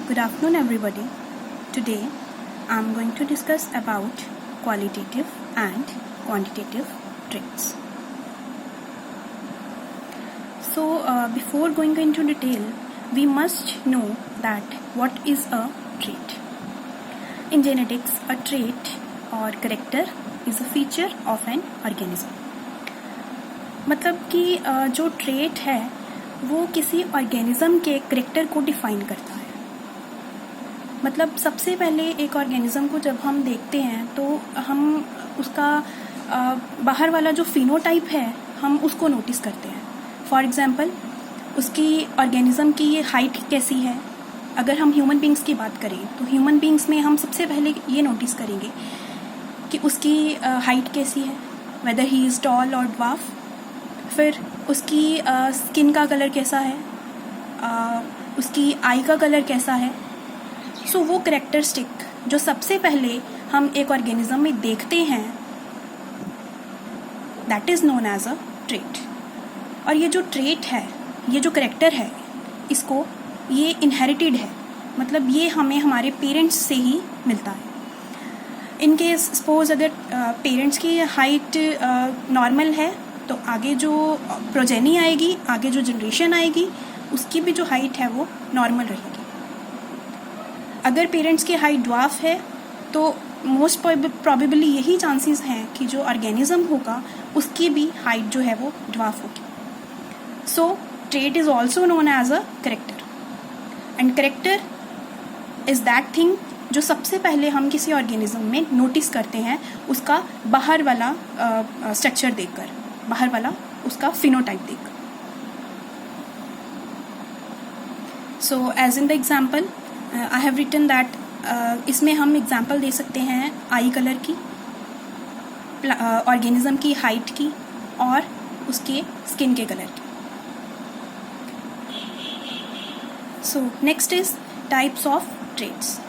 Good afternoon, everybody. Today, I'm going to discuss about qualitative and quantitative traits. So, before going into detail, we must know that what is a trait. In genetics, a trait or character is a feature of an organism. मतलब कि जो trait है वो किसी organism के character को define करता है. मतलब सबसे पहले एक ऑर्गेनिज्म को जब हम देखते हैं तो हम उसका बाहर वाला जो फिनोटाइप है हम उसको नोटिस करते हैं. फॉर एग्जांपल, उसकी ऑर्गेनिज्म की ये हाइट कैसी है. अगर हम ह्यूमन बींग्स की बात करें तो ह्यूमन बींग्स में हम सबसे पहले ये नोटिस करेंगे कि उसकी हाइट कैसी है, वेदर ही इज़ टॉल और ड्वार्फ. फिर उसकी स्किन का कलर कैसा है, उसकी आई का कलर कैसा है. सो वो करेक्टरिस्टिक जो सबसे पहले हम एक ऑर्गेनिज्म में देखते हैं, that is known as a trait. और ये जो ट्रेट है, ये जो करेक्टर है, इसको ये इनहेरिटेड है. मतलब ये हमें हमारे पेरेंट्स से ही मिलता है. इन केस सपोज अगर पेरेंट्स की हाइट नॉर्मल है तो आगे जो प्रोजेनी आएगी, आगे जो जनरेशन आएगी, उसकी भी जो हाइट है वो नॉर्मल रहेगी. अगर पेरेंट्स की हाइट ड्वार्फ है तो मोस्ट प्रोबेबली यही चांसेस हैं कि जो ऑर्गेनिज्म होगा उसकी भी हाइट जो है वो ड्वार्फ होगी. So trait is also known as a character. And character is that thing जो सबसे पहले हम किसी ऑर्गेनिज्म में नोटिस करते हैं उसका बाहर वाला स्ट्रक्चर देखकर, बाहर वाला उसका फिनोटाइप देखकर. So as in the example I have written that, इसमें हम एग्जाम्पल दे सकते हैं आई कलर की, ऑर्गेनिज्म की हाइट की और उसके स्किन के कलर की. So next is types of traits.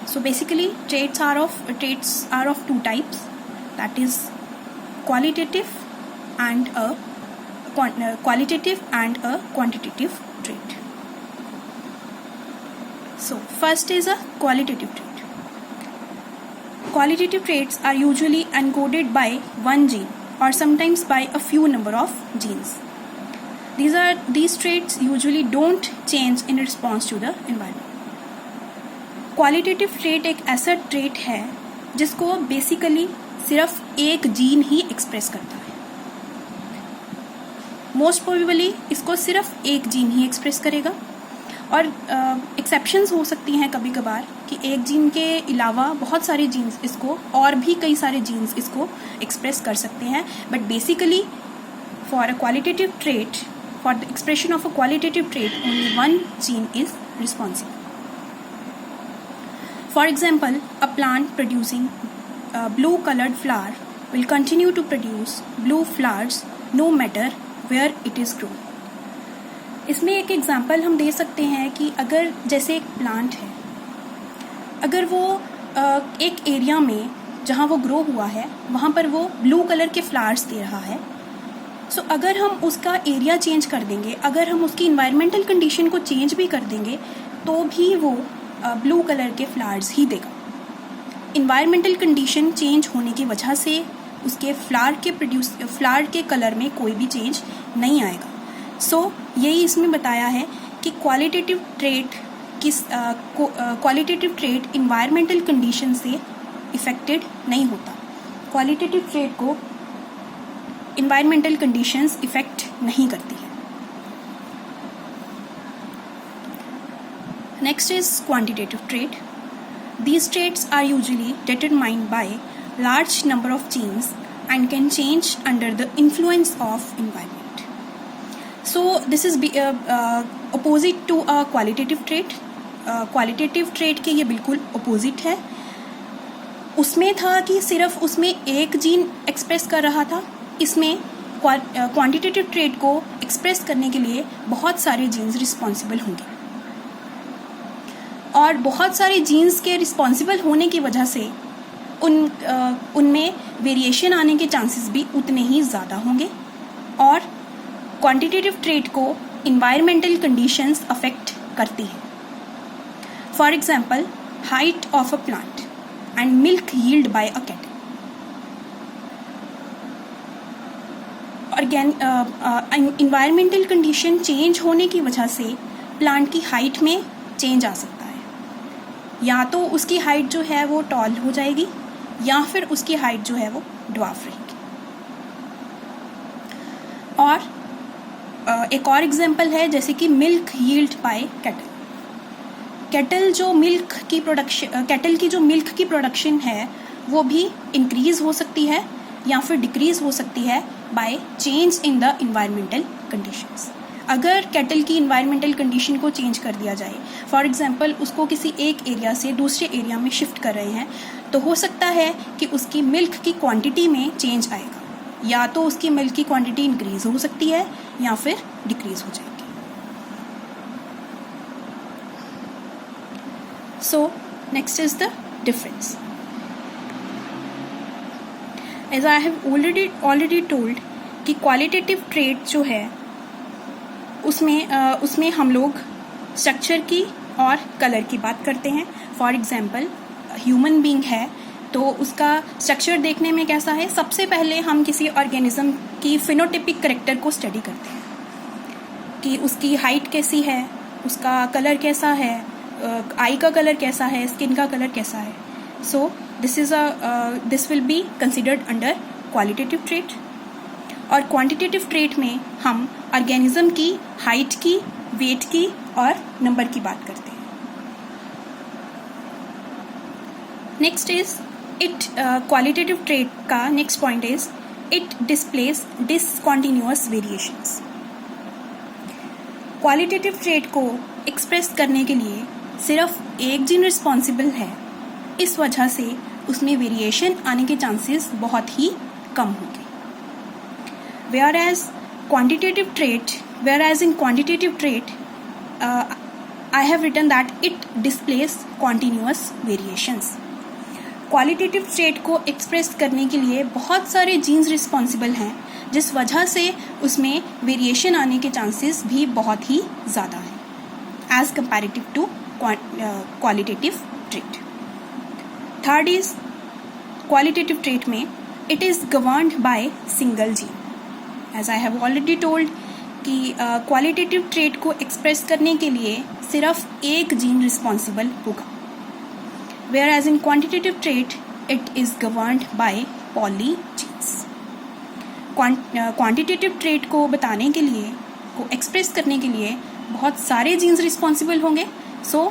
So basically traits are of two types, that is qualitative and a quantitative trait. So first is a qualitative trait. Qualitative traits are usually encoded by one gene or sometimes by a few number of genes. These traits usually don't change in response to the environment. Qualitative trait एक ऐसा trait है जिसको basically सिर्फ एक gene ही express करता है. Most probably इसको सिर्फ एक जीन ही एक्सप्रेस करेगा. और एक्सेप्शंस हो सकती हैं कभी कभार कि एक जीन के अलावा बहुत सारे जीन्स इसको, और भी कई सारे जीन्स इसको एक्सप्रेस कर सकते हैं. But basically for a qualitative trait, for the expression of a qualitative trait, only one gene is responsible. For example, a plant producing a blue colored flower will continue to produce blue flowers no matter where it is grown. इसमें एक example हम दे सकते हैं कि अगर जैसे एक plant है, अगर वो एक एरिया में जहाँ वो ग्रो हुआ है वहाँ पर वो ब्लू कलर के फ्लावर्स दे रहा है. सो अगर हम उसका एरिया चेंज कर देंगे, अगर हम उसकी इन्वायरमेंटल कंडीशन को चेंज भी कर देंगे तो भी वो ब्लू कलर के फ्लावर्स ही देगा. इन्वायरमेंटल कंडीशन चेंज होने की वजह से उसके फ्लावर के कलर में कोई भी चेंज नहीं आएगा. सो यही इसमें बताया है कि क्वालिटेटिव ट्रेट इन्वायरमेंटल कंडीशन से इफेक्टेड नहीं होता. क्वालिटेटिव ट्रेट को इन्वायरमेंटल कंडीशंस इफेक्ट नहीं करती है. Next is quantitative trait. These traits are usually determined by large number of genes and can change under the influence of environment. So this is opposite to a qualitative trait. Qualitative trait के ये बिल्कुल opposite है. उसमें था कि सिर्फ उसमें एक जीन एक्सप्रेस कर रहा था. इसमें क्वांटिटेटिव ट्रेट को एक्सप्रेस करने के लिए बहुत सारे जीन्स रिस्पॉन्सिबल होंगे और बहुत सारे जीन्स के रिस्पॉन्सिबल होने की वजह से उनमें वेरिएशन आने के चांसेस भी उतने ही ज़्यादा होंगे. और क्वांटिटेटिव ट्रेट को इन्वायरमेंटल कंडीशंस अफेक्ट करती हैं. For example, height of a plant and milk yield by a cattle. Environmental condition change होने की वजह से प्लांट की हाइट में चेंज आ सकता है. या तो उसकी हाइट जो है वो टॉल हो जाएगी या फिर उसकी हाइट जो है वो ड्वार्फ रहेगी. और एक और एग्जांपल है जैसे कि milk yield by cattle. Cattle की जो मिल्क की प्रोडक्शन है वो भी इंक्रीज हो सकती है या फिर डिक्रीज हो सकती है by change in the environmental conditions. अगर कैटल की इन्वायरमेंटल कंडीशन को चेंज कर दिया जाए, फॉर एग्जांपल उसको किसी एक एरिया से दूसरे एरिया में शिफ्ट कर रहे हैं, तो हो सकता है कि उसकी मिल्क की क्वांटिटी में चेंज आएगा. या तो उसकी मिल्क की क्वांटिटी इंक्रीज हो सकती है या फिर डिक्रीज हो जाएगी. So next is the difference. As I have already told कि क्वालिटेटिव ट्रेट जो है उसमें हम लोग स्ट्रक्चर की और कलर की बात करते हैं. फॉर एग्जांपल ह्यूमन बीइंग है तो उसका स्ट्रक्चर देखने में कैसा है. सबसे पहले हम किसी ऑर्गेनिज्म की फिनोटिपिक कैरेक्टर को स्टडी करते हैं कि उसकी हाइट कैसी है, उसका कलर कैसा है, आई का कलर कैसा है, स्किन का कलर कैसा है. So this will be considered under qualitative trait. और क्वांटिटेटिव ट्रेट में हम ऑर्गेनिज्म की हाइट की, वेट की और नंबर की बात करते हैं. नेक्स्ट इज क्वालिटेटिव ट्रेट का next point is it displace discontinuous variations. Qualitative trait को एक्सप्रेस करने के लिए सिर्फ एक जीन रिस्पॉन्सिबल है. इस वजह से उसमें वेरिएशन आने के चांसेस बहुत ही कम होंगे. Whereas in quantitative trait, I have written that it displays continuous variations. Qualitative trait को एक्सप्रेस करने के लिए बहुत सारे जीन्स रिस्पॉन्सिबल हैं, जिस वजह से उसमें वेरिएशन आने के चांसेस भी बहुत ही ज़्यादा हैं as comparative to qualitative trait. Third is qualitative trait में it is governed by single gene. As I have already told कि क्वालिटेटिव ट्रेट को एक्सप्रेस करने के लिए सिर्फ एक जीन रिस्पॉन्सिबल होगा. Whereas in quantitative trait, it is governed by polygenes. Quantitative trait को बताने के लिए, को एक्सप्रेस करने के लिए बहुत सारे जीन्स रिस्पॉन्सिबल होंगे. सो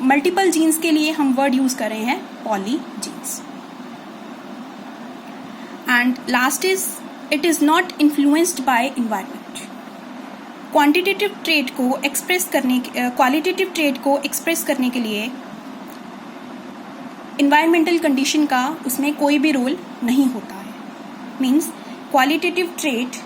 मल्टीपल जीन्स के लिए हम वर्ड यूज कर रहे हैं polygenes. And last is it is not influenced by environment. Quantitative trait को एक्सप्रेस करने, क्वालिटेटिव ट्रेट को एक्सप्रेस करने के लिए इन्वायरमेंटल कंडीशन का उसमें कोई भी रोल नहीं होता है. Means qualitative trait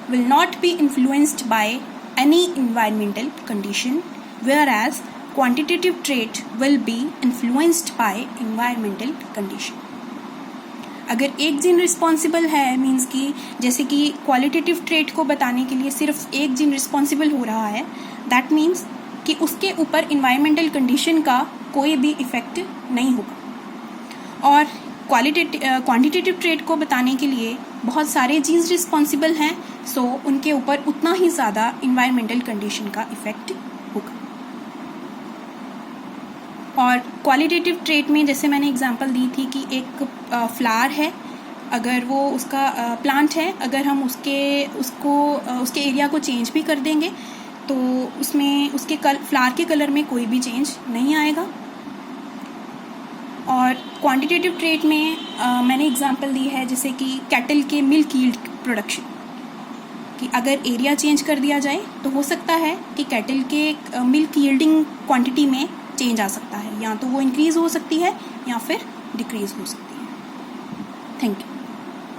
will not be influenced by any environmental condition, whereas quantitative trait will be influenced by environmental condition. अगर एक जीन रिस्पॉन्सिबल है, मीन्स कि जैसे कि क्वालिटेटिव ट्रेट को बताने के लिए सिर्फ एक जीन रिस्पॉन्सिबल हो रहा है, दैट मीन्स कि उसके ऊपर इन्वायरमेंटल कंडीशन का कोई भी इफेक्ट नहीं होगा. और क्वांटिटेटिव ट्रेट को बताने के लिए बहुत सारे जीन्स रिस्पॉन्सिबल हैं, सो उनके ऊपर उतना ही ज़्यादा इन्वायरमेंटल कंडीशन का इफेक्ट होगा. और क्वालिटेटिव ट्रेट में जैसे मैंने एग्जांपल दी थी कि एक फ्लावर है, अगर वो उसका प्लांट है, अगर हम उसके एरिया को चेंज भी कर देंगे तो उसमें उसके फ्लावर के कलर में कोई भी चेंज नहीं आएगा. और क्वांटिटेटिव ट्रेट में मैंने एग्जांपल दी है जैसे कि कैटल के मिल्क यील्ड प्रोडक्शन, कि अगर एरिया चेंज कर दिया जाए तो हो सकता है कि कैटल के मिल्क यील्डिंग क्वांटिटी में चेंज आ सकता है, या तो वो इंक्रीज़ हो सकती है या फिर डिक्रीज़ हो सकती है. Thank you.